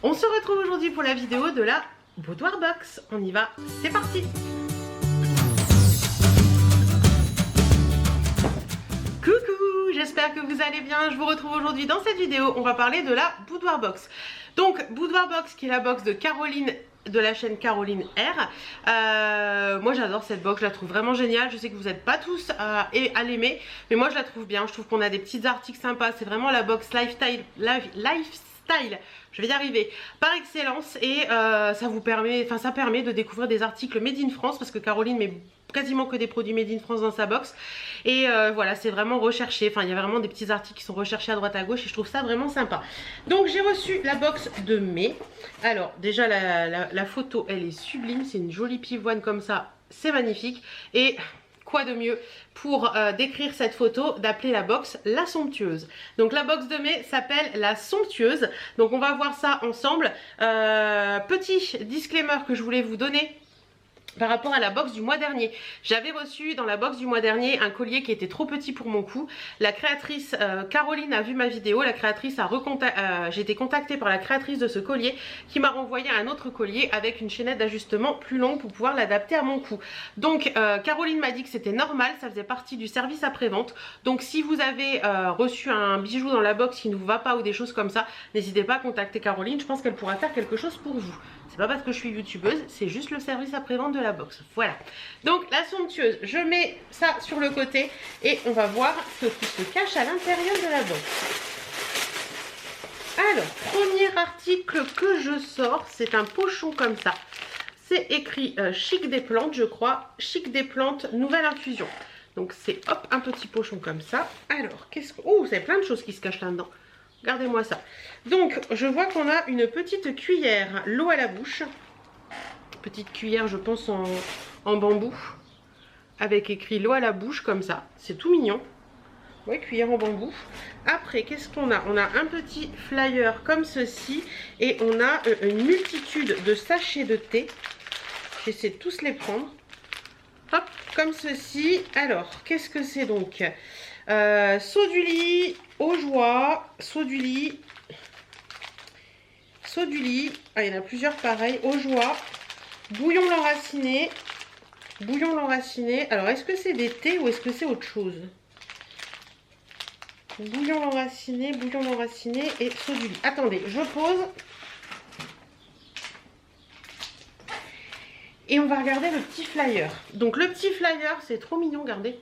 On se retrouve aujourd'hui pour la vidéo de la Boudoir Box. On y va, c'est parti. Coucou, j'espère que vous allez bien. Je vous retrouve aujourd'hui dans cette vidéo. On va parler de la Boudoir Box. Donc Boudoir Box qui est la box de Caroline de la chaîne Caroline R. Moi j'adore cette box, je la trouve vraiment géniale. Je sais que vous n'êtes pas tous à l'aimer, mais moi je la trouve bien. Je trouve qu'on a des petits articles sympas. C'est vraiment la box lifestyle, je vais y arriver, par excellence. Et ça vous permet, ça permet de découvrir des articles made in France, parce que Caroline met quasiment que des produits made in France dans sa box. Et voilà, c'est vraiment recherché. Enfin, il y a vraiment des petits articles qui sont recherchés à droite à gauche et je trouve ça vraiment sympa. Donc j'ai reçu la box de mai. Alors déjà la photo elle est sublime, c'est une jolie pivoine comme ça, c'est magnifique. Et quoi de mieux pour décrire cette photo, d'appeler la box la somptueuse. Donc la box de mai s'appelle la somptueuse. Donc on va voir ça ensemble. Petit disclaimer que je voulais vous donner par rapport à la box du mois dernier. J'avais reçu dans la box du mois dernier un collier qui était trop petit pour mon cou. La créatrice Caroline a vu ma vidéo. La créatrice a j'ai été contactée par la créatrice de ce collier qui m'a renvoyé un autre collier avec une chaînette d'ajustement plus longue pour pouvoir l'adapter à mon cou. Donc Caroline m'a dit que c'était normal, ça faisait partie du service après-vente. Donc si vous avez reçu un bijou dans la box qui ne vous va pas ou des choses comme ça, n'hésitez pas à contacter Caroline. Je pense qu'elle pourra faire quelque chose pour vous. C'est pas parce que je suis youtubeuse, c'est juste le service après-vente de la box. Voilà. Donc la somptueuse, je mets ça sur le côté et on va voir ce qui se cache à l'intérieur de la box. Alors, premier article que je sors, c'est un pochon comme ça. C'est écrit Chic des plantes, je crois. Chic des plantes, nouvelle infusion. Donc c'est hop, un petit pochon comme ça. Alors, qu'est-ce que... Oh, vous avez plein de choses qui se cachent là-dedans. Regardez-moi ça. Donc, je vois qu'on a une petite cuillère, l'eau à la bouche. Petite cuillère, je pense, en bambou. Avec écrit l'eau à la bouche, comme ça. C'est tout mignon. Ouais, cuillère en bambou. Après, qu'est-ce qu'on a? On a un petit flyer comme ceci. Et on a une multitude de sachets de thé. J'essaie de tous les prendre. Hop, comme ceci. Alors, qu'est-ce que c'est donc? Saut du lit, eau joie, saut du lit. Ah, il y en a plusieurs pareils. Eau joie, bouillon l'enraciné. Bouillon l'enraciné. Alors, est-ce que c'est des thés ou est-ce que c'est autre chose? Bouillon l'enraciné et saut du lit. Attendez, je pose. Et on va regarder le petit flyer. Donc, le petit flyer, c'est trop mignon, regardez.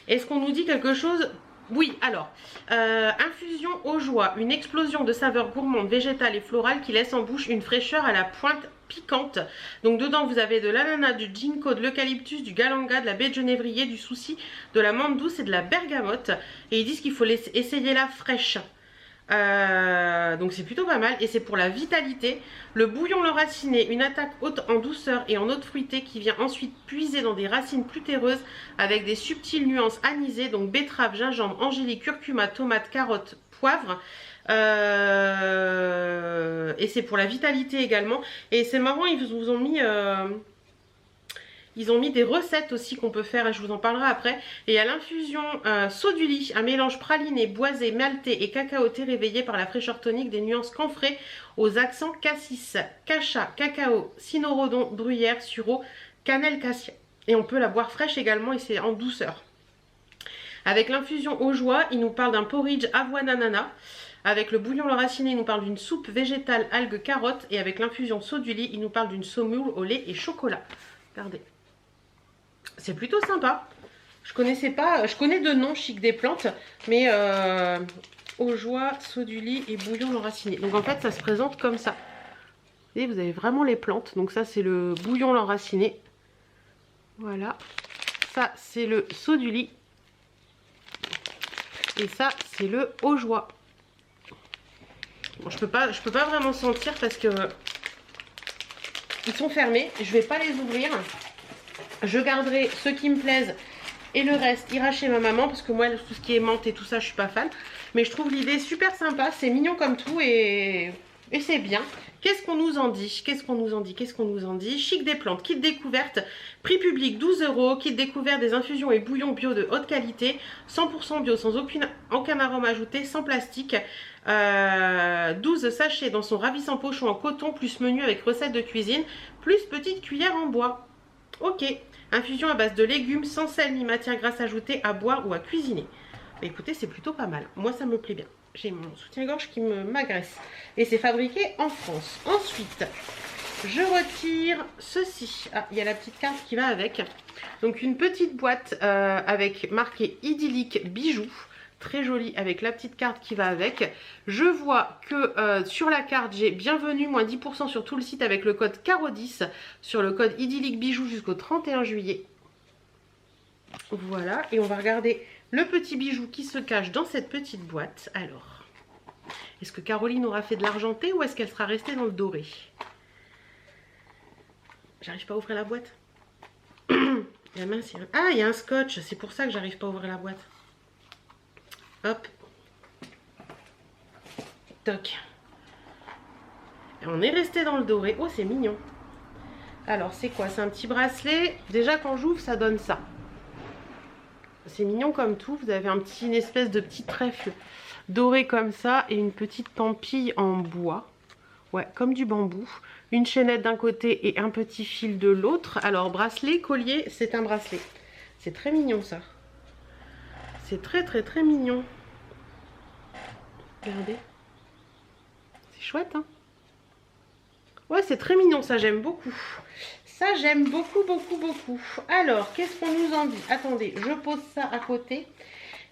Est-ce qu'on nous dit quelque chose? Oui, alors, infusion aux joies, une explosion de saveurs gourmandes, végétales et florales qui laisse en bouche une fraîcheur à la pointe piquante. Donc dedans vous avez de l'ananas, du ginkgo, de l'eucalyptus, du galanga, de la baie de genévrier, du souci, de la menthe douce et de la bergamote. Et ils disent qu'il faut essayer la fraîche. Donc c'est plutôt pas mal et c'est pour la vitalité. Le bouillon l'enraciné, une attaque haute en douceur et en notes fruitées qui vient ensuite puiser dans des racines plus terreuses avec des subtiles nuances anisées, donc betterave, gingembre, angélique, curcuma, tomate, carotte, poivre. Et c'est pour la vitalité également. Et c'est marrant, ils vous ont mis... Ils ont mis des recettes aussi qu'on peut faire et je vous en parlerai après. Et à l'infusion saut du lit, un mélange praliné, boisé, maltais et cacao thé réveillé par la fraîcheur tonique des nuances camphrées aux accents cassis, cacha, cacao, cynorhodon, bruyère, sureau, cannelle, cassia. Et on peut la boire fraîche également et c'est en douceur. Avec l'infusion aux joies, il nous parle d'un porridge avoine ananas. Avec le bouillon l'enraciné, il nous parle d'une soupe végétale algues carottes. Et avec l'infusion saut du lit, il nous parle d'une semoule au lait et chocolat. Regardez. C'est plutôt sympa. Je connaissais pas, je connais de nom Chic des plantes, mais aux joies, saut du lit et bouillon l'enraciné. Donc en fait ça se présente comme ça. Et vous avez vraiment les plantes. Donc ça c'est le bouillon l'enraciné. Voilà. Ça c'est le saut du lit. Et ça c'est le aux joies. Bon, je peux pas vraiment sentir parce que ils sont fermés. Je vais pas les ouvrir. Je garderai ceux qui me plaisent et le reste ira chez ma maman parce que moi tout ce qui est menthe et tout ça je suis pas fan. Mais je trouve l'idée super sympa, c'est mignon comme tout et Et c'est bien. Qu'est-ce qu'on nous en dit? Qu'est-ce qu'on nous en dit? Qu'est-ce qu'on nous en dit? Chic des plantes, kit découverte, prix public 12 €, kit découverte des infusions et bouillons bio de haute qualité, 100% bio, sans aucun arôme ajouté, sans plastique. 12 sachets dans son ravissant pochon en coton, plus menu avec recette de cuisine, plus petite cuillère en bois. Ok. Infusion à base de légumes, sans sel ni matière grasse ajoutée, à boire ou à cuisiner. Bah, écoutez, c'est plutôt pas mal. Moi, ça me plaît bien. J'ai mon soutien-gorge qui m'agresse. Et c'est fabriqué en France. Ensuite, je retire ceci. Ah, il y a la petite carte qui va avec. Donc, une petite boîte avec marqué idyllique bijoux. Très jolie avec la petite carte qui va avec. Je vois que sur la carte, j'ai bienvenue, moins 10% sur tout le site avec le code CARO10 sur le code idyllique bijoux jusqu'au 31 juillet. Voilà, et on va regarder le petit bijou qui se cache dans cette petite boîte. Alors, est-ce que Caroline aura fait de l'argenté ou est-ce qu'elle sera restée dans le doré? J'arrive pas à ouvrir la boîte. La main, ah, il y a un scotch, c'est pour ça que j'arrive pas à ouvrir la boîte. Hop. Toc. Et on est resté dans le doré. Oh, c'est mignon. Alors, c'est quoi? C'est un petit bracelet. Déjà, quand j'ouvre, ça donne ça. C'est mignon comme tout. Vous avez une espèce de petit trèfle doré comme ça et une petite pampille en bois. Ouais, comme du bambou. Une chaînette d'un côté et un petit fil de l'autre. Alors, bracelet, collier, c'est un bracelet. C'est très mignon, ça. C'est très, très, très mignon. Regardez. C'est chouette, hein? Ouais, c'est très mignon, ça, j'aime beaucoup. Ça, j'aime beaucoup, beaucoup, beaucoup. Alors, qu'est-ce qu'on nous en dit? Attendez, je pose ça à côté.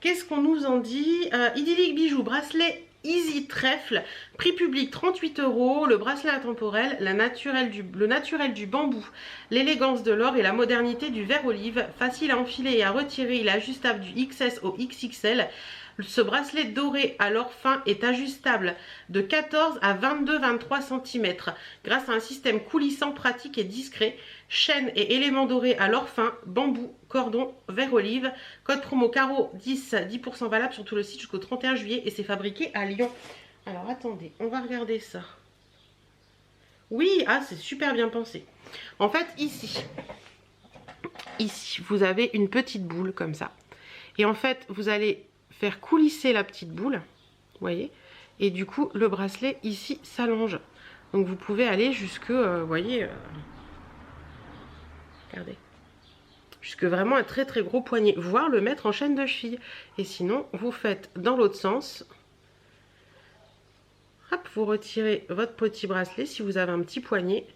Qu'est-ce qu'on nous en dit? Idyllique bijoux, bracelet Easy Trèfle, prix public 38 €, le bracelet intemporel, le naturel du bambou, l'élégance de l'or et la modernité du verre olive, facile à enfiler et à retirer, il est ajustable du XS au XXL. Ce bracelet doré à l'or fin est ajustable de 14 à 22-23 cm grâce à un système coulissant, pratique et discret. Chaîne et éléments dorés à l'or fin, bambou, cordon, verre olive. Code promo CARO 10% valable sur tout le site jusqu'au 31 juillet et c'est fabriqué à Lyon. Alors attendez, on va regarder ça. Oui, ah, c'est super bien pensé. En fait, ici, vous avez une petite boule comme ça. Et en fait, vous allez faire coulisser la petite boule, vous voyez, et du coup le bracelet ici s'allonge, donc vous pouvez aller jusque, vous voyez, regardez, jusque vraiment un très très gros poignet, voire le mettre en chaîne de cheville. Et sinon vous faites dans l'autre sens, hop, vous retirez votre petit bracelet si vous avez un petit poignet.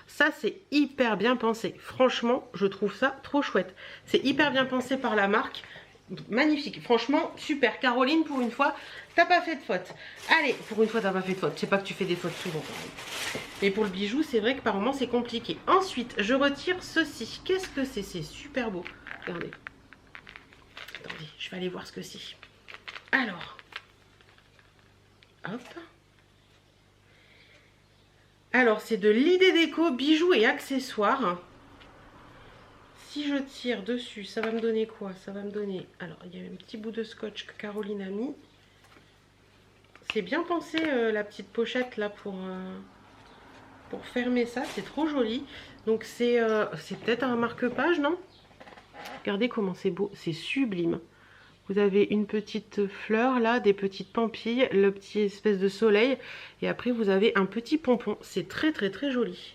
Ça, c'est hyper bien pensé, franchement je trouve ça trop chouette, c'est hyper bien pensé par la marque. Magnifique, franchement super. Caroline, pour une fois t'as pas fait de faute. Allez, pour une fois t'as pas fait de faute. Je sais pas que tu fais des fautes souvent, mais pour le bijou c'est vrai que par moment c'est compliqué. Ensuite je retire ceci. Qu'est-ce que c'est? C'est super beau, regardez. Attendez, je vais aller voir ce que c'est. Alors, hop, alors c'est de l'idée déco, bijoux et accessoires. Si je tire dessus, ça va me donner quoi? Ça va me donner... Alors, il y a un petit bout de scotch que Caroline a mis. C'est bien pensé, la petite pochette là pour fermer ça. C'est trop joli. Donc, c'est peut-être un marque-page, non? Regardez comment c'est beau. C'est sublime. Vous avez une petite fleur là, des petites pampilles, le petit espèce de soleil. Et après, vous avez un petit pompon. C'est très, très, très joli.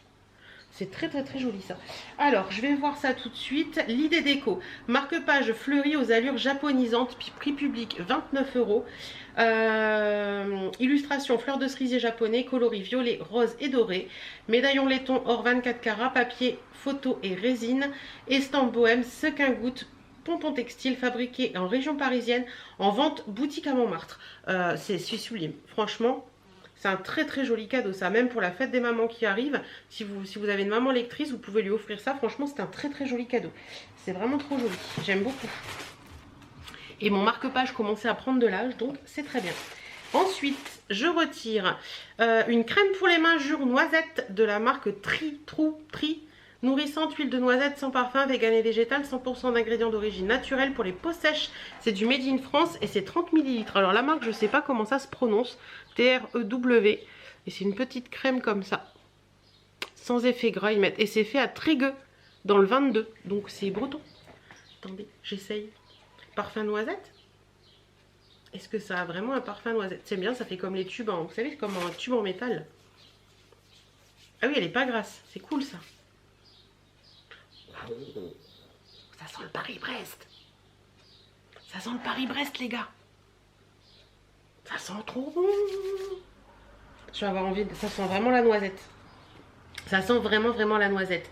C'est très très très joli ça. Alors je vais voir ça tout de suite. L'idée déco, marque-page fleuri aux allures japonisantes, prix public 29 €. Illustration fleurs de cerisier japonais, coloris violet, rose et doré. Médaillon laiton or 24 carats, papier, photo et résine. Estampe bohème, sequin goutte, pompon textile fabriqué en région parisienne, en vente boutique à Montmartre. C'est sublime, franchement. C'est un très très joli cadeau ça, même pour la fête des mamans qui arrive. Si vous avez une maman lectrice, vous pouvez lui offrir ça. Franchement, c'est un très très joli cadeau. C'est vraiment trop joli, j'aime beaucoup. Et mon marque-page commençait à prendre de l'âge, donc c'est très bien. Ensuite, je retire une crème pour les mains Jure Noisette de la marque Tri. Nourrissante, huile de noisette sans parfum, vegan et végétal, 100% d'ingrédients d'origine naturelle pour les peaux sèches. C'est du Made in France et c'est 30 ml. Alors la marque, je sais pas comment ça se prononce. TREW. Et c'est une petite crème comme ça. Sans effet gras, ils mettent. Et c'est fait à Trégueux, dans le 22. Donc c'est breton. Attendez, j'essaye. Parfum noisette. Est-ce que ça a vraiment un parfum noisette? C'est bien, ça fait comme les tubes en... Vous savez, comme un tube en métal. Ah oui, elle est pas grasse. C'est cool ça. Oh, ça sent le Paris-Brest. Ça sent le Paris-Brest, les gars. Ça sent trop bon. Je vais avoir envie de... Ça sent vraiment la noisette. Ça sent vraiment la noisette.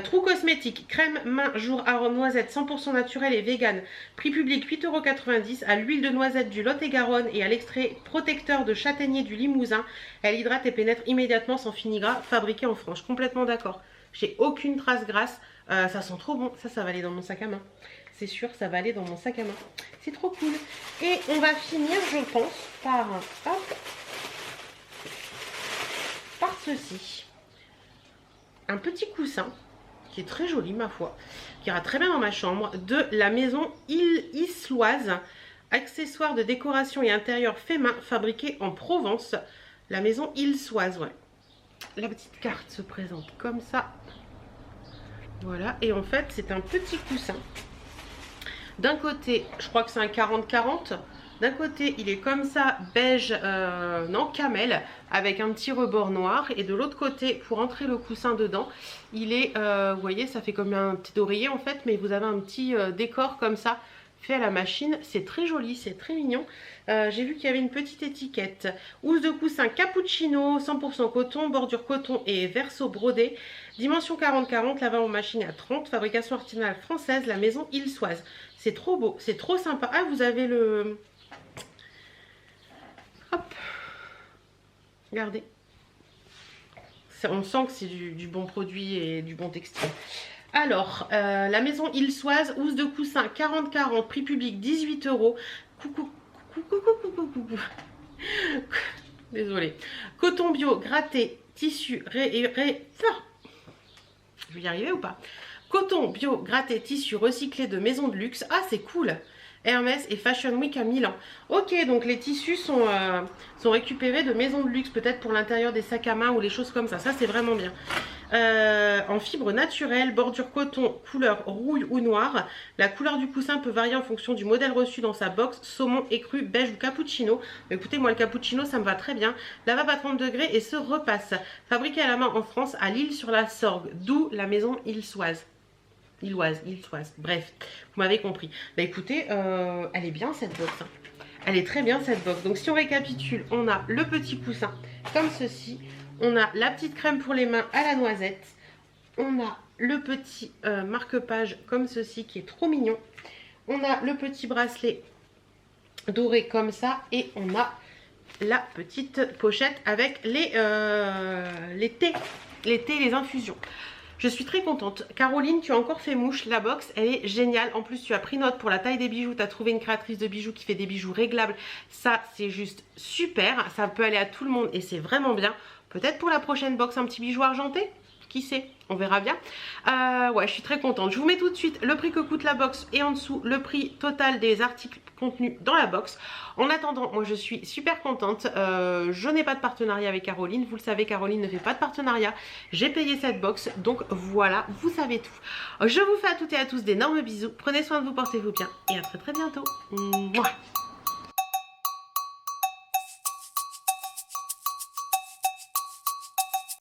Trou cosmétique, crème main jour arôme noisette 100% naturel et vegan. Prix public 8,90 € à l'huile de noisette du Lot-et-Garonne et à l'extrait protecteur de châtaignier du Limousin. Elle hydrate et pénètre immédiatement sans fini gras, fabriqué en France. Complètement d'accord. J'ai aucune trace grasse. Ça sent trop bon. Ça va aller dans mon sac à main. C'est sûr, ça va aller dans mon sac à main. C'est trop cool. Et on va finir, je pense, par ceci. Un petit coussin qui est très joli ma foi, qui ira très bien dans ma chambre, de la maison Isloise, accessoire de décoration et intérieur fait main, fabriqué en Provence. La maison Isloise, ouais. La petite carte se présente comme ça. Voilà, et en fait c'est un petit coussin. D'un côté, je crois que c'est un 40-40. D'un côté, il est comme ça, beige, non, camel, avec un petit rebord noir. Et de l'autre côté, pour entrer le coussin dedans, il est, vous voyez, ça fait comme un petit oreiller en fait, mais vous avez un petit décor comme ça, fait à la machine. C'est très joli, c'est très mignon. J'ai vu qu'il y avait une petite étiquette. Housse de coussin cappuccino, 100% coton, bordure coton et verso brodé. Dimension 40-40, lavabo machine à 30, fabrication artisanale française, la maison Ilsoise. C'est trop beau, c'est trop sympa. Ah, vous avez le... Hop, regardez. On sent que c'est du bon produit et du bon textile. Alors, la maison Ilsoise, housse de coussin 40-40, prix public 18 €. Coucou. Désolée. Coton bio, gratté, tissu, je vais y arriver ou pas? Coton bio, gratté, tissu recyclé de maison de luxe. Ah, c'est cool. Hermès et Fashion Week à Milan. Ok, donc les tissus sont récupérés de maisons de luxe, peut-être pour l'intérieur des sacs à main ou les choses comme ça. Ça, c'est vraiment bien. En fibre naturelle, bordure coton, couleur rouille ou noire. La couleur du coussin peut varier en fonction du modèle reçu dans sa box. Saumon, écru, beige ou cappuccino. Mais écoutez, moi, le cappuccino, ça me va très bien. Lavable à 30 degrés et se repasse. Fabriqué à la main en France, à Lille-sur-la-Sorgue. D'où la maison Ilsoise. Ilsoise, bref, vous m'avez compris. Bah écoutez, elle est bien cette box, hein. Elle est très bien cette box. Donc si on récapitule, on a le petit coussin comme ceci. On a la petite crème pour les mains à la noisette. On a le petit marque-page comme ceci qui est trop mignon. On a le petit bracelet doré comme ça. Et on a la petite pochette avec les thés, les infusions. Je suis très contente. Caroline, tu as encore fait mouche. La box, elle est géniale. En plus, tu as pris note pour la taille des bijoux. Tu as trouvé une créatrice de bijoux qui fait des bijoux réglables. Ça, c'est juste super. Ça peut aller à tout le monde et c'est vraiment bien. Peut-être pour la prochaine box, un petit bijou argenté? Qui sait? On verra bien. Ouais, je suis très contente. Je vous mets tout de suite le prix que coûte la box et en dessous le prix total des articles contenus dans la box. En attendant, moi je suis super contente. Je n'ai pas de partenariat avec Caroline. Vous le savez, Caroline ne fait pas de partenariat. J'ai payé cette box. Donc voilà, vous savez tout. Je vous fais à toutes et à tous d'énormes bisous. Prenez soin de vous, portez-vous bien et à très bientôt. Mouah.